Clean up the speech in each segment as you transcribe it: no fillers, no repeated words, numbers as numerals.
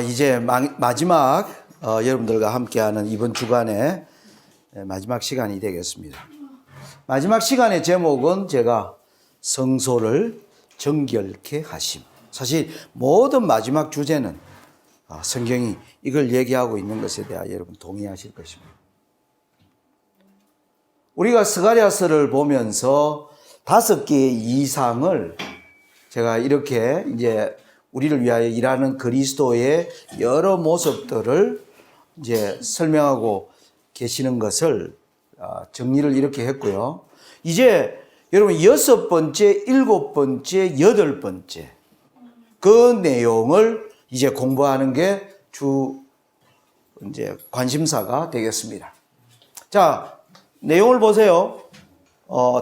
이제 마지막 여러분들과 함께하는 이번 주간의 마지막 시간이 되겠습니다. 마지막 시간의 제목은 제가 성소를 정결케 하심. 사실 모든 마지막 주제는 성경이 이걸 얘기하고 있는 것에 대해 여러분 동의하실 것입니다. 우리가 스가랴서를 보면서 5개의 이상을 제가 이렇게 이제 우리를 위하여 일하는 그리스도의 여러 모습들을 이제 설명하고 계시는 것을 정리를 이렇게 했고요. 이제 여러분 6번째, 7번째, 8번째 그 내용을 이제 공부하는 게 이제 관심사가 되겠습니다. 자, 내용을 보세요.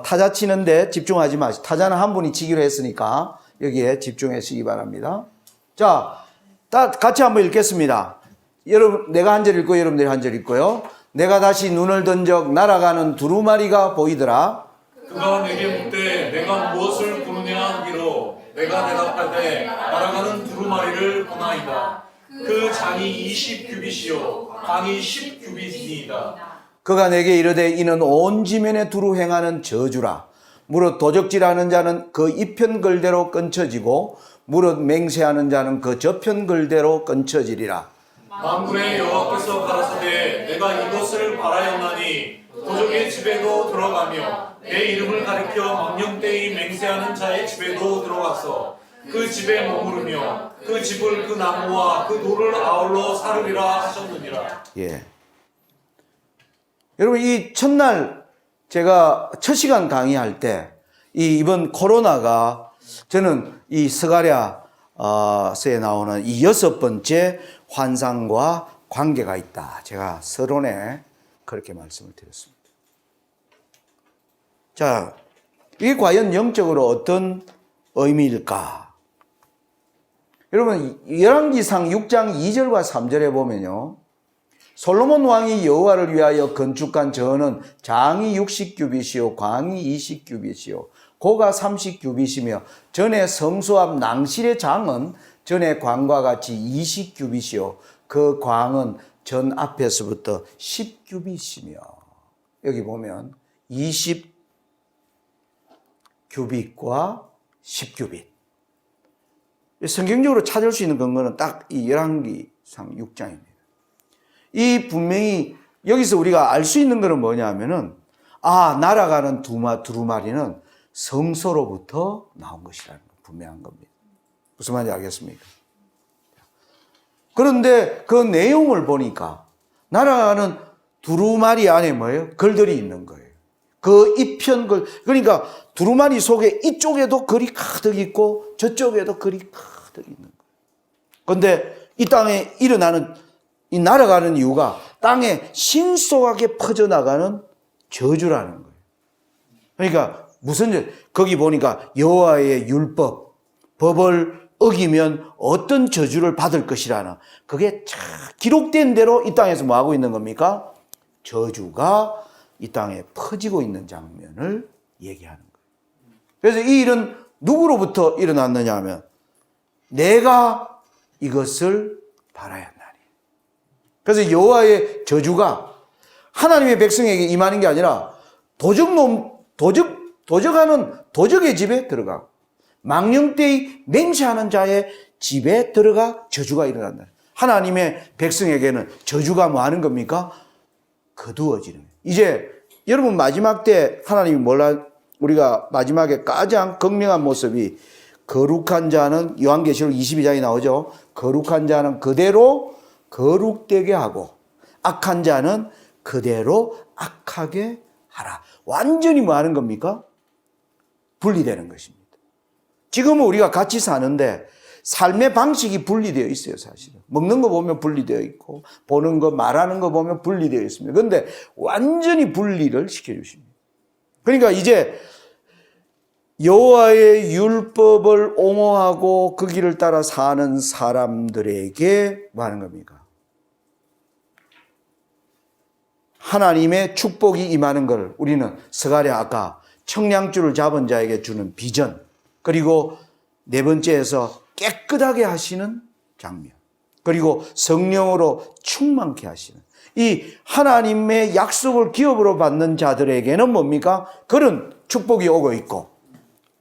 타자 치는데 집중하지 마시고, 타자는 한 분이 치기로 했으니까 여기에 집중하시기 바랍니다. 자, 같이 한번 읽겠습니다. 여러분, 내가 한 절 읽고 여러분들이 한 절 읽고요. 내가 다시 눈을 든 적 날아가는 두루마리가 보이더라. 그가 내게 묻되 내가 무엇을 보느냐 하기로 내가 대답하되 날아가는 두루마리를 보나이다. 그 장이 20규빗이요 광이 10규빗이니이다. 그가 내게 이르되 이는 온 지면에 두루 행하는 저주라. 무릇 도적질하는 자는 그 이편글대로 끊쳐지고 무릇 맹세하는 자는 그 저편글대로 끊쳐지리라. 만군의 여호와께서 가라사대 내가 이것을 바라였나니 도적의 집에도 들어가며 내 이름을 가리켜 망령되이 맹세하는 자의 집에도 들어가서 그 집에 머무르며 그 집을 그 나무와 그 돌을 아울러 사르리라 하셨느니라. 예. 여러분, 이 첫날 제가 첫 시간 강의할 때 이번 코로나가 저는 이 스가랴서에 나오는 이 6번째 환상과 관계가 있다. 제가 서론에 그렇게 말씀을 드렸습니다. 자, 이게 과연 영적으로 어떤 의미일까? 여러분, 열왕기상 6장 2절과 3절에 보면요. 솔로몬 왕이 여호와를 위하여 건축한 전은 장이 60규빗이요 광이 20규빗이요 고가 30규빗이며 전의 성소 앞 낭실의 장은 전의 광과 같이 20규빗이요 그 광은 전 앞에서부터 10규빗이며 여기 보면 20규빗과 10규빗. 성경적으로 찾을 수 있는 근거는 딱 이 열왕기상 6장입니다. 이 분명히 여기서 우리가 알 수 있는 것은 뭐냐면은 날아가는 두루마리는 성소로부터 나온 것이라는 건 분명한 겁니다. 무슨 말인지 알겠습니까? 그런데 그 내용을 보니까 날아가는 두루마리 안에 뭐예요? 글들이 있는 거예요. 그 이편글, 그러니까 두루마리 속에 이쪽에도 글이 가득 있고 저쪽에도 글이 가득 있는 거예요. 그런데 이 땅에 일어나는 이 날아가는 이유가 땅에 신속하게 퍼져나가는 저주라는 거예요. 그러니까 무슨 거기 보니까 여호와의 율법, 법을 어기면 어떤 저주를 받을 것이라는 그게 기록된 대로 이 땅에서 뭐 하고 있는 겁니까? 저주가 이 땅에 퍼지고 있는 장면을 얘기하는 거예요. 그래서 이 일은 누구로부터 일어났느냐 하면 내가 이것을 바라였나니. 그래서 여호와의 저주가 하나님의 백성에게 임하는 게 아니라 도적하는 도적의 집에 들어가고 망령되이 맹세하는 자의 집에 들어가 저주가 일어난다. 하나님의 백성에게는 저주가 뭐 하는 겁니까? 거두어지는 거예요. 이제 여러분 마지막 때 하나님이 우리가 마지막에 가장 극명한 모습이 거룩한 자는 요한계시록 22장에 나오죠. 거룩한 자는 그대로 거룩되게 하고 악한 자는 그대로 악하게 하라. 완전히 뭐 하는 겁니까? 분리되는 것입니다. 지금은 우리가 같이 사는데 삶의 방식이 분리되어 있어요, 사실은. 먹는 거 보면 분리되어 있고 보는 거, 말하는 거 보면 분리되어 있습니다. 그런데 완전히 분리를 시켜주십니다. 그러니까 이제 여호와의 율법을 옹호하고 그 길을 따라 사는 사람들에게 뭐 하는 겁니까? 하나님의 축복이 임하는 걸 우리는 스가랴 아까 청량줄을 잡은 자에게 주는 비전, 그리고 네 번째에서 깨끗하게 하시는 장면. 그리고 성령으로 충만케 하시는 이 하나님의 약속을 기업으로 받는 자들에게는 뭡니까? 그런 축복이 오고 있고,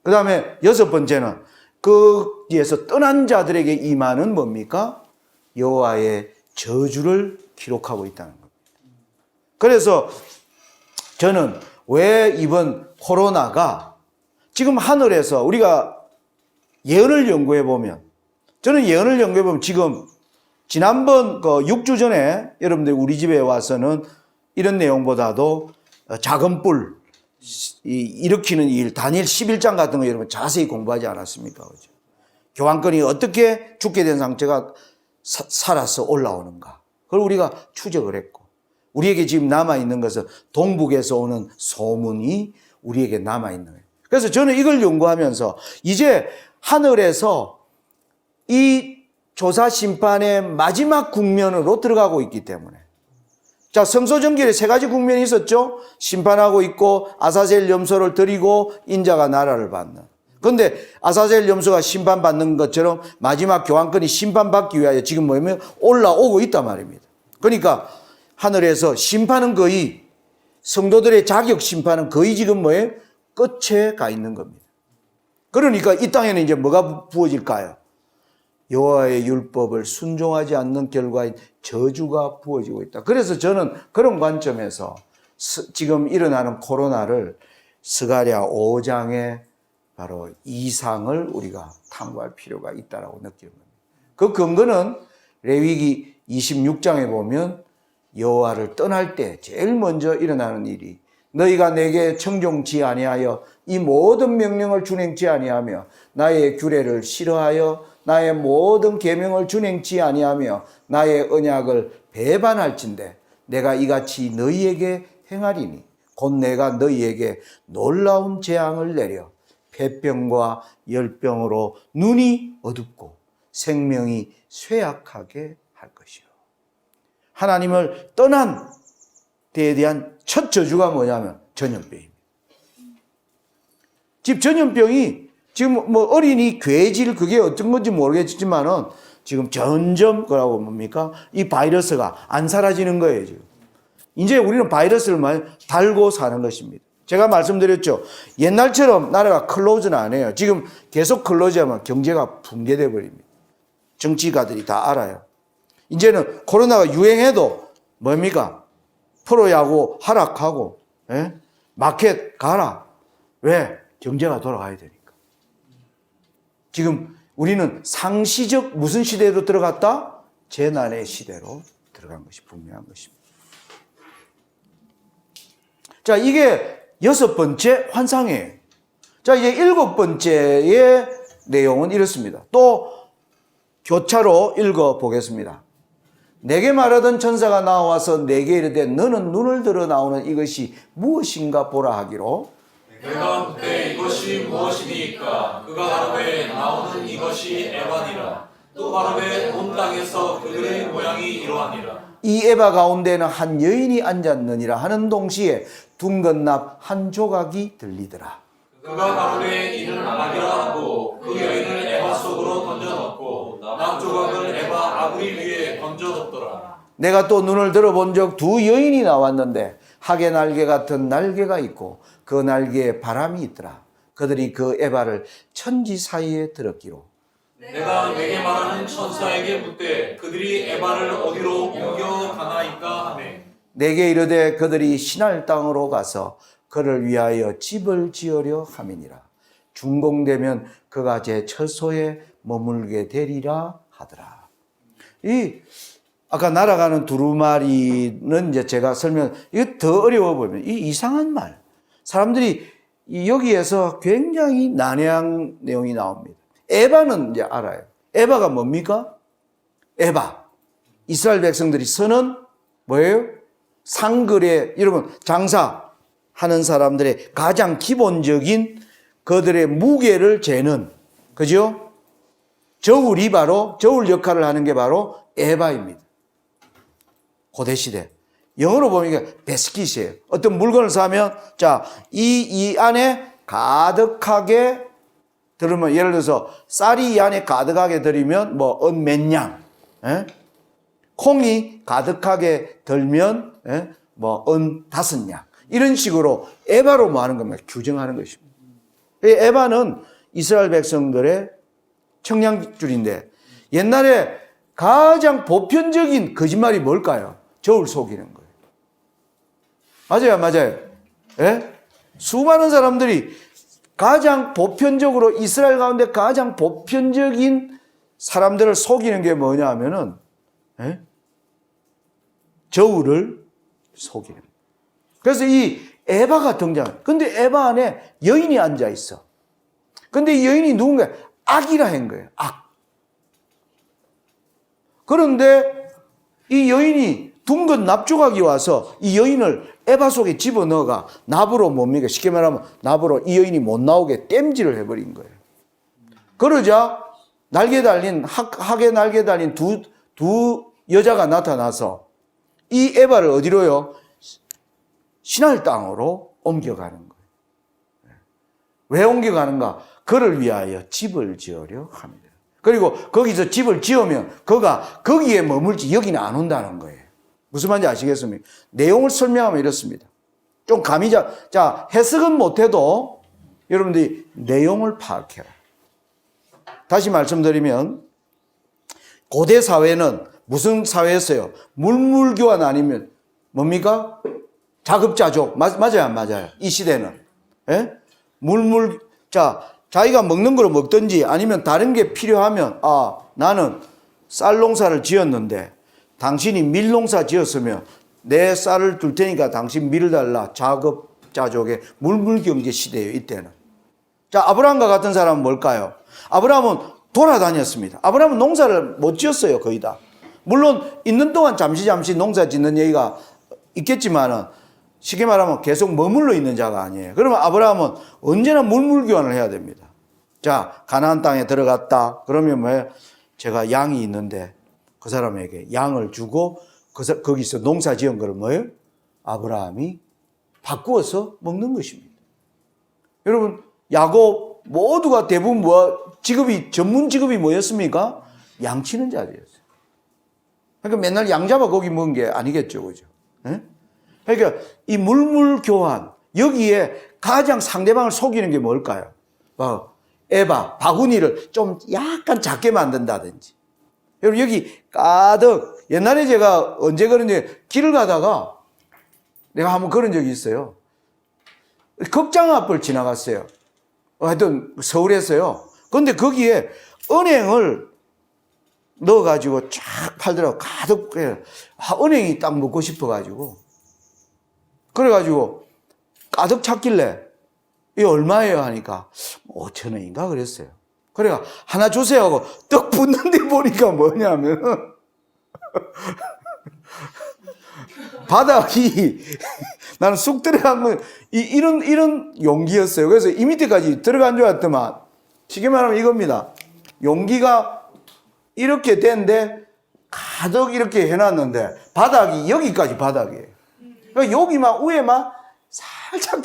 그 다음에 여섯 번째는 거기에서 떠난 자들에게 임하는 뭡니까? 여호와의 저주를 기록하고 있다는 겁니다. 그래서 저는 왜 이번 코로나가 지금 하늘에서 우리가 예언을 연구해 보면, 저는 예언을 연구해 보면 지금 지난번 6주 전에 여러분들 우리 집에 와서는 이런 내용보다도 작은 뿔 일으키는 일, 다니엘 11장 같은 거 여러분 자세히 공부하지 않았습니까? 그죠? 교환권이 어떻게 죽게 된 상태가 살아서 올라오는가. 그걸 우리가 추적을 했고, 우리에게 지금 남아있는 것은 동북에서 오는 소문이 우리에게 남아있는 거예요. 그래서 저는 이걸 연구하면서 이제 하늘에서 이 조사 심판의 마지막 국면으로 들어가고 있기 때문에, 자, 성소정결에 세 가지 국면이 있었죠. 심판하고 있고, 아사셀 염소를 드리고 인자가 나라를 받는. 그런데 아사셀 염소가 심판받는 것처럼 마지막 교환권이 심판받기 위하여 지금 뭐냐면 올라오고 있단 말입니다. 그러니까 하늘에서 심판은 거의, 성도들의 자격 심판은 거의 지금 뭐예요? 끝에 가 있는 겁니다. 그러니까 이 땅에는 이제 뭐가 부어질까요? 여호와의 율법을 순종하지 않는 결과인 저주가 부어지고 있다. 그래서 저는 그런 관점에서 지금 일어나는 코로나를 스가랴 5장의 바로 이상을 우리가 탐구할 필요가 있다고 느끼는 겁니다. 그 근거는 레위기 26장에 보면 여호와를 떠날 때 제일 먼저 일어나는 일이, 너희가 내게 청종치 아니하여 이 모든 명령을 준행치 아니하며 나의 규례를 싫어하여 나의 모든 계명을 준행치 아니하며 나의 언약을 배반할진대 내가 이같이 너희에게 행하리니 곧 내가 너희에게 놀라운 재앙을 내려 폐병과 열병으로 눈이 어둡고 생명이 쇠약하게 할 것이요. 하나님을 떠난 데에 대한 첫 저주가 뭐냐면 전염병입니다. 지금 전염병이 지금 뭐 어린이 괴질 그게 어떤 건지 모르겠지만은 지금 점점 그러고 뭡니까? 이 바이러스가 안 사라지는 거예요, 지금. 이제 우리는 바이러스를 많이 달고 사는 것입니다. 제가 말씀드렸죠. 옛날처럼 나라가 클로즈는 안 해요. 지금 계속 클로즈하면 경제가 붕괴돼 버립니다. 정치가들이 다 알아요. 이제는 코로나가 유행해도 뭡니까? 프로야구 하락하고, 예? 마켓 가라. 왜? 경제가 돌아가야 되니까. 지금 우리는 상시적 무슨 시대로 들어갔다? 재난의 시대로 들어간 것이 분명한 것입니다. 자, 이게 여섯 번째 환상이에요. 자, 이제 일곱 번째의 내용은 이렇습니다. 또 교차로 읽어 보겠습니다. 내게 말하던 천사가 나와서 내게 이르되 너는 눈을 들어 나오는 이것이 무엇인가 보라 하기로 내가 그때 이것이 무엇이니까 그가 가로되 나오는 이것이 에바니라. 또 가로되 온 땅에서 그들의 모양이 이러하니라. 이 에바 가운데는 한 여인이 앉았느니라 하는 동시에 둥근 납 한 조각이 들리더라. 그가 가로되 이는 낙이라 하고 그 여인을 에바 속으로 던져넣고 낙 조각을 에바 아구리 위에 던져넣더라. 내가 또 눈을 들어본 적 두 여인이 나왔는데 하계 날개 같은 날개가 있고 그 날개에 바람이 있더라. 그들이 그 에바를 천지 사이에 들었기로 내가 내게 말하는 천사에게 묻되 그들이 에바를 어디로 옮겨 가나이까 하매 내게 이르되 그들이 신할 땅으로 가서 그를 위하여 집을 지으려 함이니라. 준공되면 그가 제 처소에 머물게 되리라 하더라. 아까 날아가는 두루마리는 이제 제가 이거 더 어려워 보이면 이 이상한 말. 사람들이 여기에서 굉장히 난해한 내용이 나옵니다. 에바는 이제 알아요. 에바가 뭡니까? 에바. 이스라엘 백성들이 쓰는 뭐예요? 상거래, 여러분, 장사하는 사람들의 가장 기본적인 그들의 무게를 재는, 그죠? 저울 역할을 하는 게 바로 에바입니다. 고대시대. 영어로 보면 베스킷이에요. 어떤 물건을 사면, 자, 이 안에 가득하게 들으면, 예를 들어서 쌀이 이 안에 가득하게 들으면 뭐, 몇 냥, 예? 콩이 가득하게 들면 은 5냥 이런 식으로 에바로 뭐 하는 겁니다. 규정하는 것입니다. 에바는 이스라엘 백성들의 청량줄인데 옛날에 가장 보편적인 거짓말이 뭘까요? 저울 속이는 거예요. 맞아요, 맞아요. 예? 수많은 사람들이 가장 보편적으로 이스라엘 가운데 가장 보편적인 사람들을 속이는 게 뭐냐 하면은 저울을 속이는. 그래서 이 에바가 등장. 근데 에바 안에 여인이 앉아 있어. 근데 이 여인이 누군가 악이라 한 거예요. 악. 그런데 이 여인이 둥근 납조각이 와서 이 여인을 에바 속에 집어넣어가 납으로 뭡니까? 쉽게 말하면 납으로 이 여인이 못 나오게 땜질을 해버린 거예요. 그러자 날개 달린 학에 날개 달린 두 여자가 나타나서 이 에바를 어디로요? 신할 땅으로 옮겨가는 거예요. 왜 옮겨가는가? 그를 위하여 집을 지으려 합니다. 그리고 거기서 집을 지으면 그가 거기에 머물지 여기는 안 온다는 거예요. 무슨 말인지 아시겠습니까? 내용을 설명하면 이렇습니다. 좀 감이 자, 해석은 못해도 여러분들이 내용을 파악해라. 다시 말씀드리면 고대 사회는 무슨 사회였어요? 물물교환 아니면 뭡니까? 자급자족. 맞아요, 안 맞아요? 이 시대는. 예? 자기가 먹는 걸 먹든지 아니면 다른 게 필요하면, 나는 쌀 농사를 지었는데 당신이 밀 농사 지었으면 내 쌀을 줄 테니까 당신 밀을 달라. 자급자족의 물물경제 시대예요, 이때는. 자, 아브라함과 같은 사람은 뭘까요? 아브라함은 돌아다녔습니다. 아브라함은 농사를 못 지었어요, 거의 다. 물론 있는 동안 잠시 농사 짓는 얘기가 있겠지만은 쉽게 말하면 계속 머물러 있는 자가 아니에요. 그러면 아브라함은 언제나 물물교환을 해야 됩니다. 자, 가나안 땅에 들어갔다. 그러면 뭐예요? 제가 양이 있는데 그 사람에게 양을 주고 거기서 농사 지은 걸 뭐예요? 아브라함이 바꾸어서 먹는 것입니다. 여러분, 야곱 모두가 대부분 전문 직업이 뭐였습니까? 양 치는 자리였어요. 그러니까 맨날 양 잡아 고기 먹은 게 아니겠죠, 그죠? 네? 그러니까 이 물물교환, 여기에 가장 상대방을 속이는 게 뭘까요? 에바, 바구니를 좀 약간 작게 만든다든지. 여러분, 여기 가득, 옛날에 제가 언제 그런지 길을 가다가 내가 한번 그런 적이 있어요. 극장 앞을 지나갔어요. 하여튼 서울에서요. 근데 거기에 은행을 넣어가지고 쫙 팔더라고. 가득. 은행이 딱 먹고 싶어가지고. 그래가지고 가득 찼길래 이게 얼마예요 하니까 5,000원인가 그랬어요. 그래가 하나 주세요 하고 떡 붙는데 보니까 뭐냐면 바닥이 나는 쑥 들어간 건 이런 용기였어요. 그래서 이 밑에까지 들어간 줄 알았더만 쉽게 말하면 이겁니다. 용기가 이렇게 된데 가득 이렇게 해놨는데 바닥이 여기까지 바닥이에요. 그러니까 여기만 위에만 살짝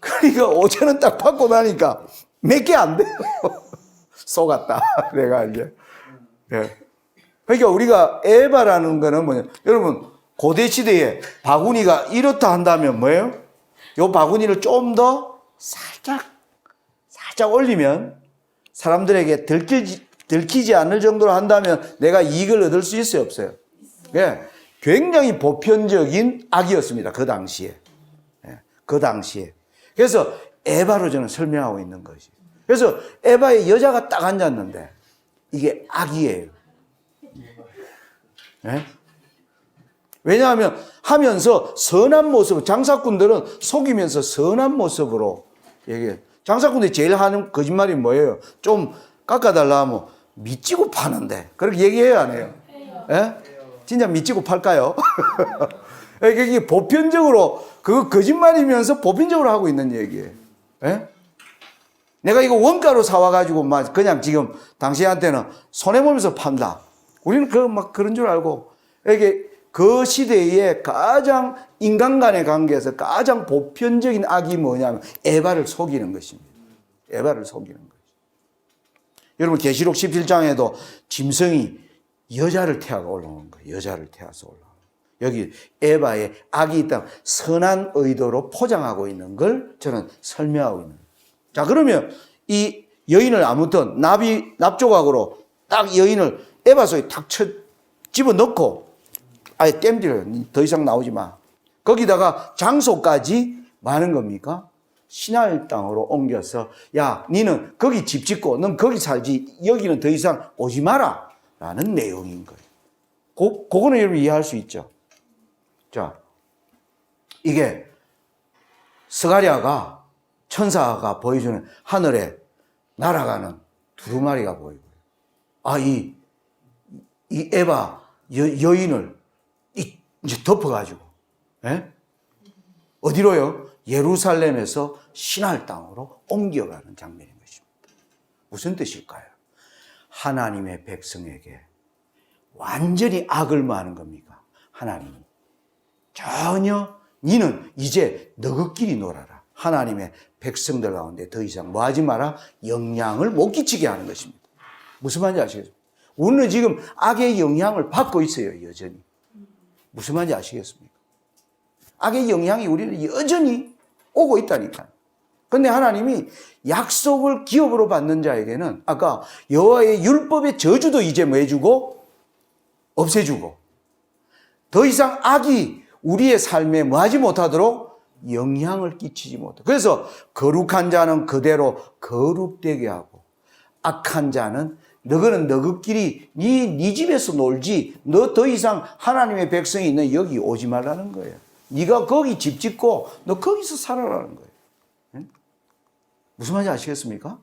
그러니까 5,000원 딱 받고 나니까 몇 개 안 돼요. 속았다. 내가 이제. 예. 그러니까 우리가 에바라는 거는 뭐냐. 여러분, 고대 시대에 바구니가 이렇다 한다면 뭐예요? 요 바구니를 좀 더 살짝 올리면 사람들에게 들키지 않을 정도로 한다면 내가 이익을 얻을 수 있어요, 없어요? 예. 굉장히 보편적인 악이었습니다. 그 당시에. 예. 그 당시에. 그래서 에바로 저는 설명하고 있는 것이. 그래서 에바의 여자가 딱 앉았는데 이게 악이에요. 예? 왜냐하면 하면서 선한 모습, 장사꾼들은 속이면서 선한 모습으로 얘기해요. 장사꾼들이 제일 하는 거짓말이 뭐예요? 좀 깎아달라 하면 미치고 파는데. 그렇게 얘기해요, 안 해요? 예? 진짜 미치고 팔까요? 이게 보편적으로, 그거 거짓말이면서 보편적으로 하고 있는 얘기예요. 예? 내가 이거 원가로 사와가지고 막 그냥 지금 당신한테는 손해보면서 판다. 우리는 그런 줄 알고. 이게 그 시대의 가장 인간 간의 관계에서 가장 보편적인 악이 뭐냐면 에바를 속이는 것입니다. 에바를 속이는 것입니다. 여러분 계시록 17장에도 짐승이 여자를 태아가 올라오는 거예요. 여자를 태워서 올라오는 거예요. 여기 에바의 악이 있다. 선한 의도로 포장하고 있는 걸 저는 설명하고 있는 거예요. 자, 그러면 이 여인을 아무튼 납조각으로 딱 여인을 에바 속에 탁 집어넣고 아예 땜들어요. 더 이상 나오지 마. 거기다가 장소까지 많은 겁니까? 시날 땅으로 옮겨서 야, 니는 거기 집 짓고 넌 거기 살지 여기는 더 이상 오지 마라 라는 내용인 거예요. 그거는 여러분 이해할 수 있죠. 자, 이게 스가랴가 천사가 보여주는 하늘에 날아가는 두루마리가 보이고요. 아, 이 에바 여인을 이제 덮어가지고, 예? 어디로요? 예루살렘에서 신할 땅으로 옮겨가는 장면인 것입니다. 무슨 뜻일까요? 하나님의 백성에게 완전히 악을 마하는 겁니까? 하나님이 전혀 니는 이제 너희끼리 놀아라. 하나님의 백성들 가운데 더 이상 뭐 하지 마라? 영향을 못 끼치게 하는 것입니다. 무슨 말인지 아시겠습니까? 우리는 지금 악의 영향을 받고 있어요, 여전히. 무슨 말인지 아시겠습니까? 악의 영향이 우리는 여전히 오고 있다니까요. 그런데 하나님이 약속을 기업으로 받는 자에게는 아까 여호와의 율법의 저주도 이제 뭐 해주고 없애주고 더 이상 악이 우리의 삶에 뭐 하지 못하도록 영향을 끼치지 못하고 그래서 거룩한 자는 그대로 거룩되게 하고 악한 자는 너희는 너희끼리 네 집에서 놀지 너 더 이상 하나님의 백성이 있는 여기 오지 말라는 거예요. 네가 거기 집 짓고 너 거기서 살아라는 거예요. 응? 무슨 말인지 아시겠습니까?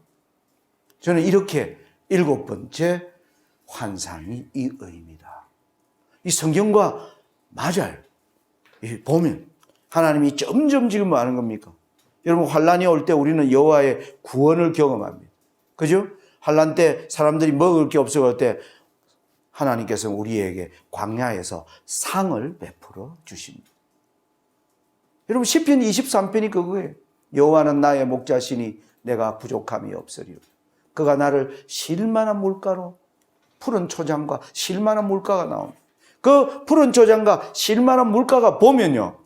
저는 이렇게 7번째 환상이 이 의미다. 이 성경과 맞아요. 보면 하나님이 점점 지금 뭐 하는 겁니까? 여러분 환란이 올 때 우리는 여호와의 구원을 경험합니다. 그죠? 환란 때 사람들이 먹을 게 없을 때 하나님께서 우리에게 광야에서 상을 베풀어 주십니다. 여러분 시편 23편이 그거예요. 여호와는 나의 목자시니 내가 부족함이 없으리요. 그가 나를 쉴만한 물가로 푸른 초장과 쉴만한 물가가 나옵니다. 그 푸른 초장과 쉴만한 물가가 보면요.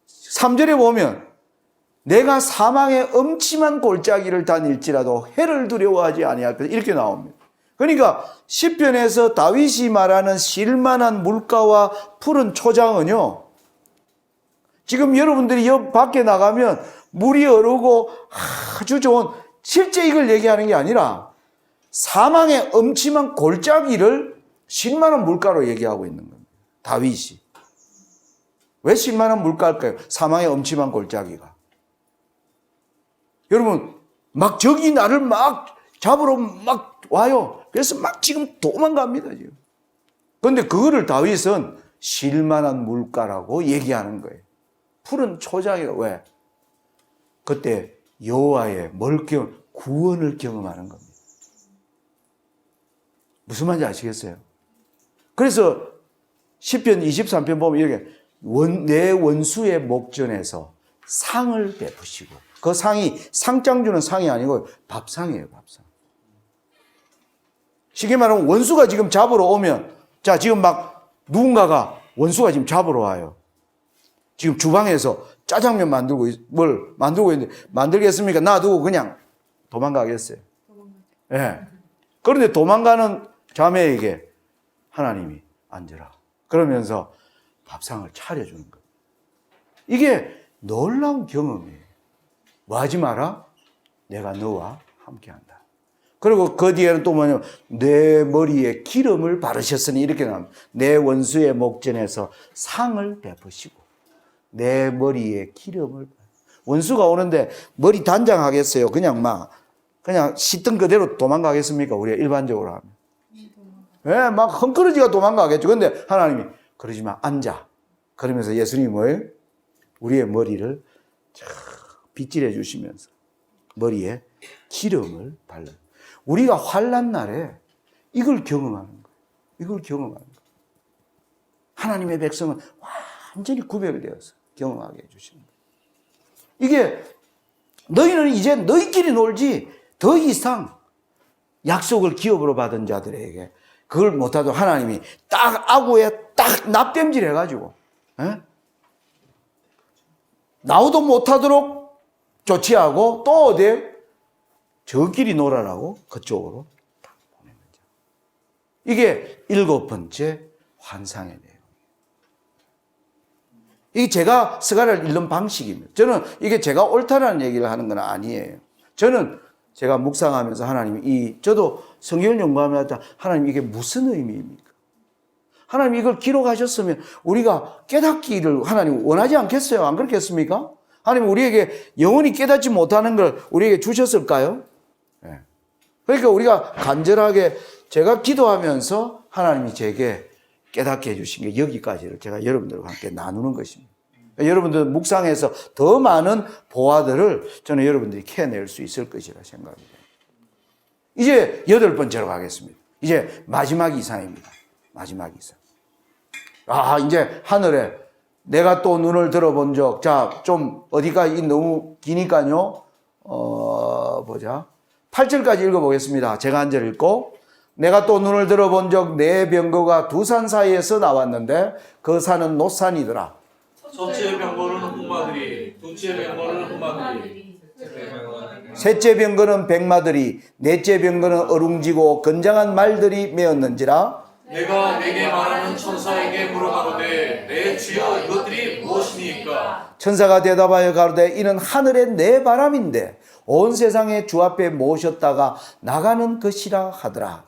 3절에 보면 내가 사망의 음침한 골짜기를 다닐지라도 해를 두려워하지 아니할 것 이렇게 나옵니다. 그러니까 시편에서 다윗이 말하는 쉴만한 물가와 푸른 초장은요. 지금 여러분들이 옆 밖에 나가면 물이 흐르고 아주 좋은 실제 이걸 얘기하는 게 아니라 사망의 음침한 골짜기를 쉴만한 물가로 얘기하고 있는 겁니다. 다윗이. 왜 쉴만한 물가일까요? 사망의 음침한 골짜기가. 여러분 막 적이 나를 막 잡으러 막 와요. 그래서 막 지금 도망갑니다. 지금. 그런데 그거를 다윗은 쉴만한 물가라고 얘기하는 거예요. 푸른 초장이라 왜? 그때 여호와의 구원을 경험하는 겁니다. 무슨 말인지 아시겠어요? 그래서 시편 23편 보면 이렇게 내 원수의 목전에서 상을 베푸시고 그 상이 상장 주는 상이 아니고 밥상이에요. 밥상. 쉽게 말하면 원수가 지금 잡으러 오면 자 지금 막 누군가가 원수가 지금 잡으러 와요. 지금 주방에서 짜장면 뭘 만들고 있는데 만들겠습니까? 놔두고 그냥 도망가겠어요. 예. 네. 그런데 도망가는 자매에게 하나님이 앉으라. 그러면서 밥상을 차려주는 거예요. 이게 놀라운 경험이에요. 뭐 하지 마라? 내가 너와 함께한다. 그리고 그 뒤에는 또 뭐냐면 내 머리에 기름을 바르셨으니 이렇게 나옵니다. 내 원수의 목전에서 상을 베푸시고 내 머리에 기름을 원수가 오는데 머리 단장하겠어요? 그냥 씻던 그대로 도망가겠습니까? 우리가 일반적으로 하면. 예, 막 헝클어지가 도망가겠죠. 근데 하나님이 그러지 마, 앉아. 그러면서 예수님이 뭐예요? 우리의 머리를 빗질해 주시면서 머리에 기름을 발라. 우리가 환난 날에 이걸 경험하는 거예요. 이걸 경험하는 거예요. 하나님의 백성은 완전히 구별되어서 경험하게 해주시는 거예요. 이게 너희는 이제 너희끼리 놀지 더 이상 약속을 기업으로 받은 자들에게 그걸 못하도록 하나님이 딱 아구에 딱 납땜질 해가지고, 예? 나오도 못하도록 조치하고 또 어디에 저끼리 놀아라고 그쪽으로 딱 보낸 거죠. 이게 7번째 환상의 내용. 이게 제가 스가랴를 읽는 방식입니다. 저는 이게 제가 옳다라는 얘기를 하는 건 아니에요. 저는 제가 묵상하면서 하나님이 저도 성경을 연구하면서 하나님 이게 무슨 의미입니까? 하나님 이걸 기록하셨으면 우리가 깨닫기를 하나님 원하지 않겠어요? 안 그렇겠습니까? 하나님 우리에게 영원히 깨닫지 못하는 걸 우리에게 주셨을까요? 네. 그러니까 우리가 간절하게 제가 기도하면서 하나님이 제게 깨닫게 해주신 게 여기까지를 제가 여러분들과 함께 나누는 것입니다. 여러분들 묵상해서 더 많은 보화들을 저는 여러분들이 캐낼 수 있을 것이라 생각합니다. 이제 8번째로 가겠습니다. 이제 마지막 이상입니다. 마지막 이상. 이제 하늘에 내가 또 눈을 들어본 적, 자, 좀 어디가 너무 기니까요. 보자. 8절까지 읽어보겠습니다. 제가 한 절 읽고. 내가 또 눈을 들어본 적 네 병거가 두 산 사이에서 나왔는데 그 산은 노산이더라. 첫째 병거는 흑마들이, 둘째 병거는 흑마들이, 셋째 병거는 백마들이, 넷째 병거는 어룽지고 건장한 말들이 메었는지라. 내가 내게 말하는 천사에게 물어가로되 내 주여 이것들이 무엇이니까? 천사가 대답하여 가로되 이는 하늘의 네 바람인데 온 세상에 주 앞에 모셨다가 나가는 것이라 하더라.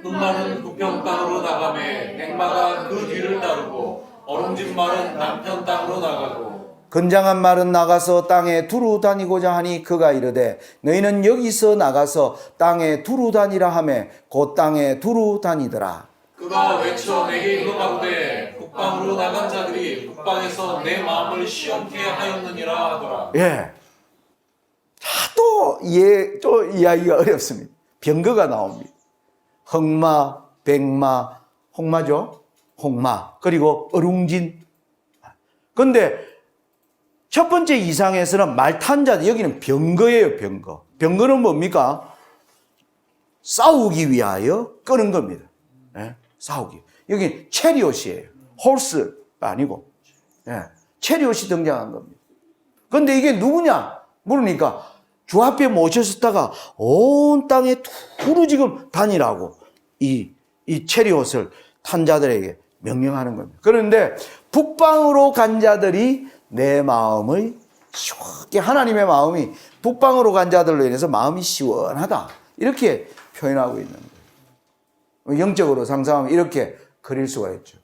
흑마는 북편 땅으로 나가매 백마가 그 뒤를 따르고 어룽진 말은 남편 땅으로 나가고 건장한 말은 나가서 땅에 두루 다니고자 하니 그가 이르되 너희는 여기서 나가서 땅에 두루 다니라 하매 곧 땅에 두루 다니더라. 그가 외쳐 내게 이르가로되 북방으로 나간 자들이 북방에서 내 마음을 시험케 하였느니라 하더라. 예. 또 이야기가 어렵습니다. 병거가 나옵니다. 흑마, 백마, 홍마죠? 홍마. 그리고 어룽진. 근데 첫 번째 이상에서는 말 탄 자들, 여기는 병거예요, 병거. 병거는 뭡니까? 싸우기 위하여 끄는 겁니다. 예? 싸우기. 여기 체리옷이에요. 홀스가 아니고. 예. 체리옷이 등장한 겁니다. 근데 이게 누구냐? 물으니까 주 앞에 모셨다가 온 땅에 두루 지금 다니라고 이 체리옷을 탄 자들에게 명령하는 겁니다. 그런데 북방으로 간 자들이 내 마음을 시원하게, 하나님의 마음이 북방으로 간 자들로 인해서 마음이 시원하다, 이렇게 표현하고 있는 거예요. 영적으로 상상하면 이렇게 그릴 수가 있죠.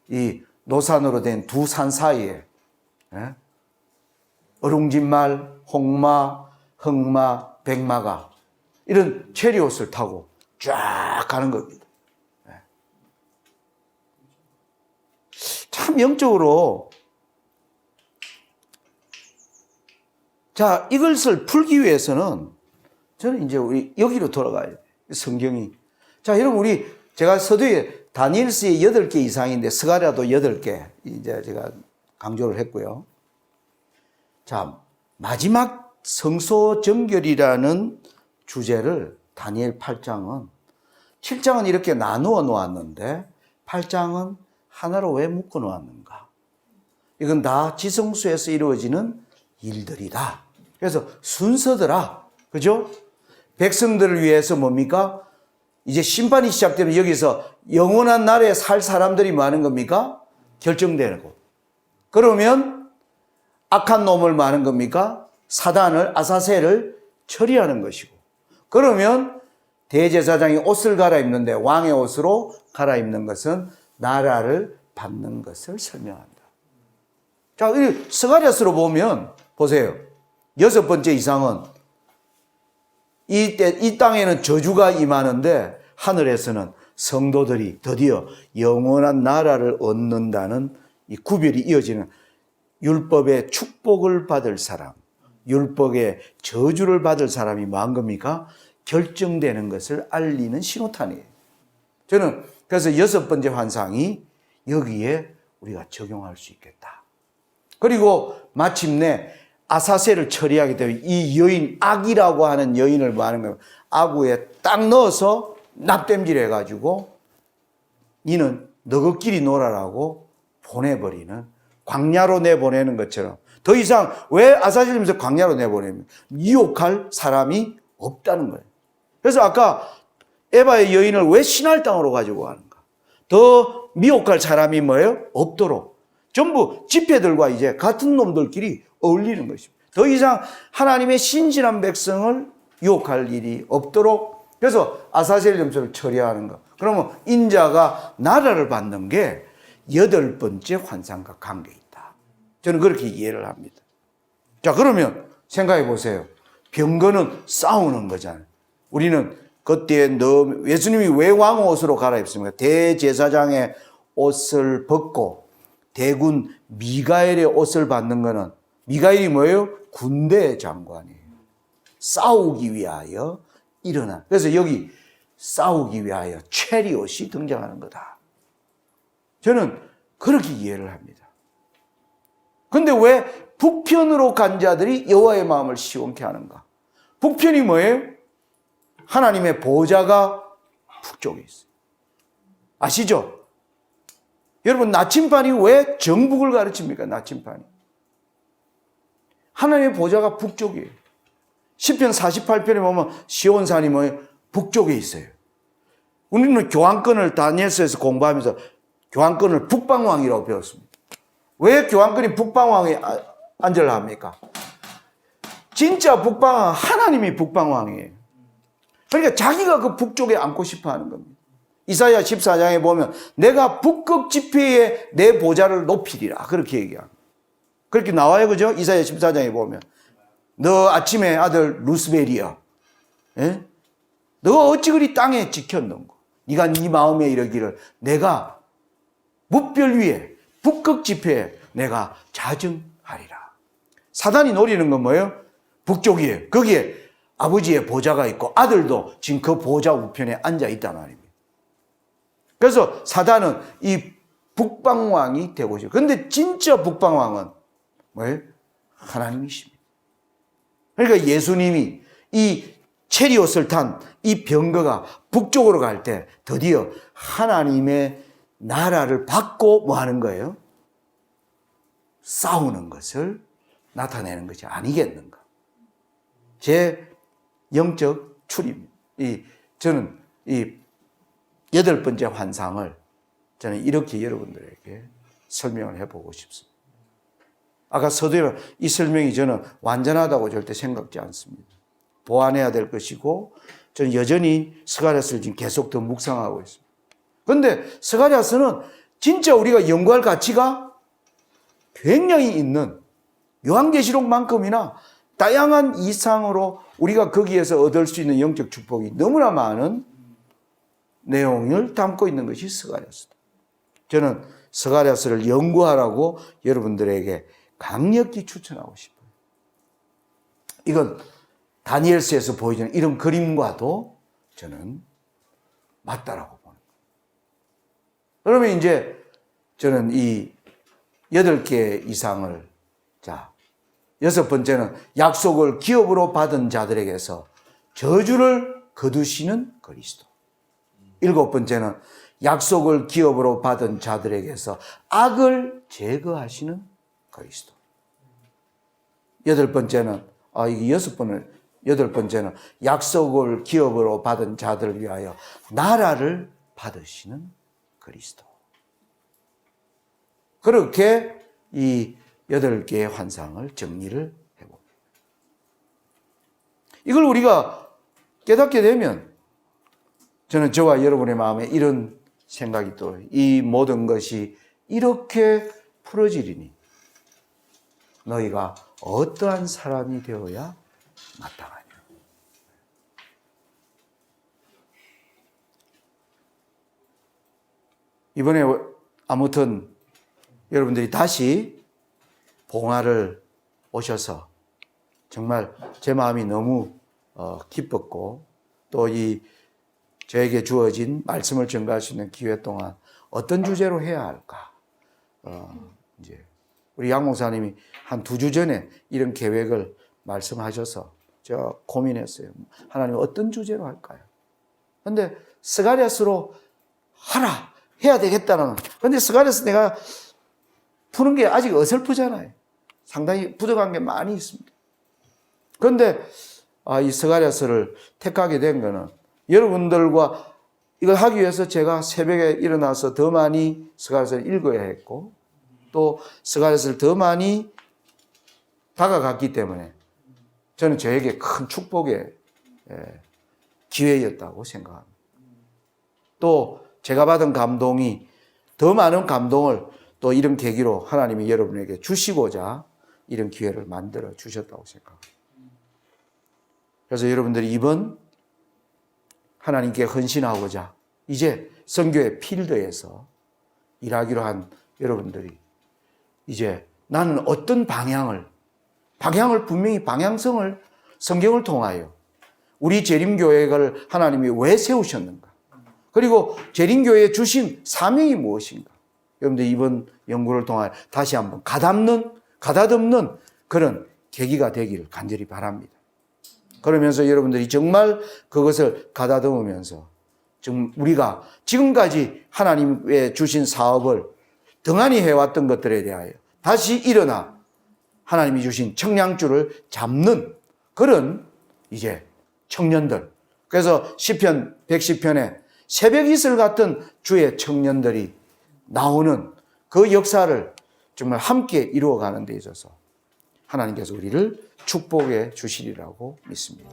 이 노산으로 된 두 산 사이에 어룽진말, 홍마, 흑마, 백마가 이런 체리옷을 타고 쫙 가는 겁니다. 참 영적으로, 자, 이것을 풀기 위해서는 저는 이제 우리 여기로 돌아가야 돼요. 성경이. 자, 여러분, 제가 서두에 다니엘서에 8개 이상인데 스가랴도 8개 이제 제가 강조를 했고요. 자, 마지막 성소정결이라는 주제를 다니엘 8장은, 7장은 이렇게 나누어 놓았는데 8장은 하나로 왜 묶어 놓았는가? 이건 다 지성소에서 이루어지는 일들이다. 그래서 순서더라. 그죠? 백성들을 위해서 뭡니까? 이제 심판이 시작되면 여기서 영원한 날에 살 사람들이 뭐 하는 겁니까? 결정되고. 그러면 악한 놈을 뭐 하는 겁니까? 사단을, 아사셀을 처리하는 것이고. 그러면 대제사장이 옷을 갈아입는데 왕의 옷으로 갈아입는 것은 나라를 받는 것을 설명한다. 자, 스가랴서로 보면 보세요. 6번째 이상은 이 땅에는 저주가 임하는데 하늘에서는 성도들이 드디어 영원한 나라를 얻는다는 이 구별이 이어지는, 율법의 축복을 받을 사람, 율법의 저주를 받을 사람이 뭐한 겁니까? 결정되는 것을 알리는 신호탄이에요. 저는 그래서 6번째 환상이 여기에 우리가 적용할 수 있겠다. 그리고 마침내 아사셀을 처리하게 되면 이 여인, 악이라고 하는 여인을 뭐 하는 거예요? 아구에 딱 넣어서 납땜질 해가지고 니는 너희끼리 놀아라고 보내버리는, 광야로 내보내는 것처럼 더 이상 왜 아사실림에서 광야로 내보내면 유혹할 사람이 없다는 거예요. 그래서 아까 에바의 여인을 왜 신할 땅으로 가지고 가는가? 더 미혹할 사람이 뭐예요? 없도록. 전부 지폐들과 이제 같은 놈들끼리 어울리는 것입니다. 더 이상 하나님의 신실한 백성을 유혹할 일이 없도록, 그래서 아사셀 점수를 처리하는 것. 그러면 인자가 나라를 받는 게 8번째 환상과 관계 있다. 저는 그렇게 이해를 합니다. 자, 그러면 생각해 보세요. 병거는 싸우는 거잖아요. 우리는 그때 예수님이 왜 왕 옷으로 갈아입습니까? 대제사장의 옷을 벗고 대군 미가엘의 옷을 받는 거는, 미가엘이 뭐예요? 군대 장관이에요. 싸우기 위하여 일어나. 그래서 여기 싸우기 위하여 체리옷이 등장하는 거다. 저는 그렇게 이해를 합니다. 근데 왜 북편으로 간 자들이 여호와의 마음을 시원케 하는가? 북편이 뭐예요? 하나님의 보좌가 북쪽에 있어요. 아시죠? 여러분, 나침반이 왜 정북을 가르칩니까? 나침반이. 하나님의 보좌가 북쪽이에요. 시편 48편에 보면 시온산이 뭐예요? 북쪽에 있어요. 우리는 교황권을 다니엘서에서 공부하면서 교황권을 북방왕이라고 배웠습니다. 왜 교황권이 북방왕에 앉으려 합니까? 진짜 북방왕, 하나님이 북방왕이에요. 그러니까 자기가 그 북쪽에 앉고 싶어 하는 겁니다. 이사야 14장에 보면 내가 북극 지폐에 내 보좌를 높이리라, 그렇게 얘기합니다. 그렇게 나와요, 그죠? 이사야 14장에 보면 너 아침의 아들 루스벨이여, 예? 너 어찌 그리 땅에 지켰는고? 네가 네 마음에 이르기를 내가 무별 위에 북극 지폐에 내가 자증하리라. 사단이 노리는 건 뭐예요? 북쪽이에요. 거기에 아버지의 보좌가 있고 아들도 지금 그 보좌 우편에 앉아 있단 말입니다. 그래서 사단은 이 북방왕이 되고 싶어요. 그런데 진짜 북방왕은 뭐예요? 하나님이십니다. 그러니까 예수님이 이 체리옷을 탄 이 병거가 북쪽으로 갈 때 드디어 하나님의 나라를 받고 뭐 하는 거예요? 싸우는 것을 나타내는 것이 아니겠는가? 제 영적 출입. 저는 이 8번째 환상을 저는 이렇게 여러분들에게 설명을 해보고 싶습니다. 아까 서두에 이 설명이 저는 완전하다고 절대 생각지 않습니다. 보완해야 될 것이고, 저는 여전히 스가랴서를 지금 계속 더 묵상하고 있습니다. 그런데 스가랴서는 진짜 우리가 연구할 가치가 굉장히 있는, 요한계시록만큼이나 다양한 이상으로 우리가 거기에서 얻을 수 있는 영적 축복이 너무나 많은 내용을 담고 있는 것이 스가랴서다. 저는 스가랴서를 연구하라고 여러분들에게 강력히 추천하고 싶어요. 이건 다니엘서에서 보여주는 이런 그림과도 저는 맞다라고 보는 거예요. 그러면 이제 저는 이 8개 이상을, 자, 6번째는 약속을 기업으로 받은 자들에게서 저주를 거두시는 그리스도. 7번째는 약속을 기업으로 받은 자들에게서 악을 제거하시는 그리스도. 8번째는, 이게 8번째는 약속을 기업으로 받은 자들을 위하여 나라를 받으시는 그리스도. 그렇게 이 8개의 환상을 정리를 해봅니다. 이걸 우리가 깨닫게 되면 저는 저와 여러분의 마음에 이런 생각이 또, 이 모든 것이 이렇게 풀어지리니 너희가 어떠한 사람이 되어야 마땅하냐. 이번에 아무튼 여러분들이 다시 봉화를 오셔서 정말 제 마음이 너무 기뻤고, 또 이 저에게 주어진 말씀을 전가할 수 있는 기회 동안 어떤 주제로 해야 할까? 이제 우리 양 목사님이 한 2주 전에 이런 계획을 말씀하셔서 제가 고민했어요. 하나님 어떤 주제로 할까요? 근데 스가랴서로 하라, 해야 되겠다는. 근데 스가랴서 내가 푸는 게 아직 어설프잖아요. 상당히 부족한 게 많이 있습니다. 그런데 이 스가랴서를 택하게 된 거는 여러분들과 이걸 하기 위해서 제가 새벽에 일어나서 더 많이 스가랴서를 읽어야 했고 또 스가랴서를 더 많이 다가갔기 때문에 저는 저에게 큰 축복의 기회였다고 생각합니다. 또 제가 받은 감동이 더 많은 감동을 또 이런 계기로 하나님이 여러분에게 주시고자 이런 기회를 만들어 주셨다고 생각합니다. 그래서 여러분들이 이번 하나님께 헌신하고자 이제 선교의 필드에서 일하기로 한 여러분들이 이제 나는 어떤 방향을 분명히 방향성을 성경을 통하여 우리 재림교회를 하나님이 왜 세우셨는가? 그리고 재림교회에 주신 사명이 무엇인가? 여러분들 이번 연구를 통하여 다시 한번 가다듬는 그런 계기가 되기를 간절히 바랍니다. 그러면서 여러분들이 정말 그것을 가다듬으면서 우리가 지금까지 하나님의 주신 사업을 등한히 해왔던 것들에 대하여 다시 일어나 하나님이 주신 청량줄을 잡는 그런 이제 청년들. 그래서 시편 110편에 새벽 이슬 같은 주의 청년들이 나오는 그 역사를 정말 함께 이루어가는 데 있어서 하나님께서 우리를 축복해 주시리라고 믿습니다.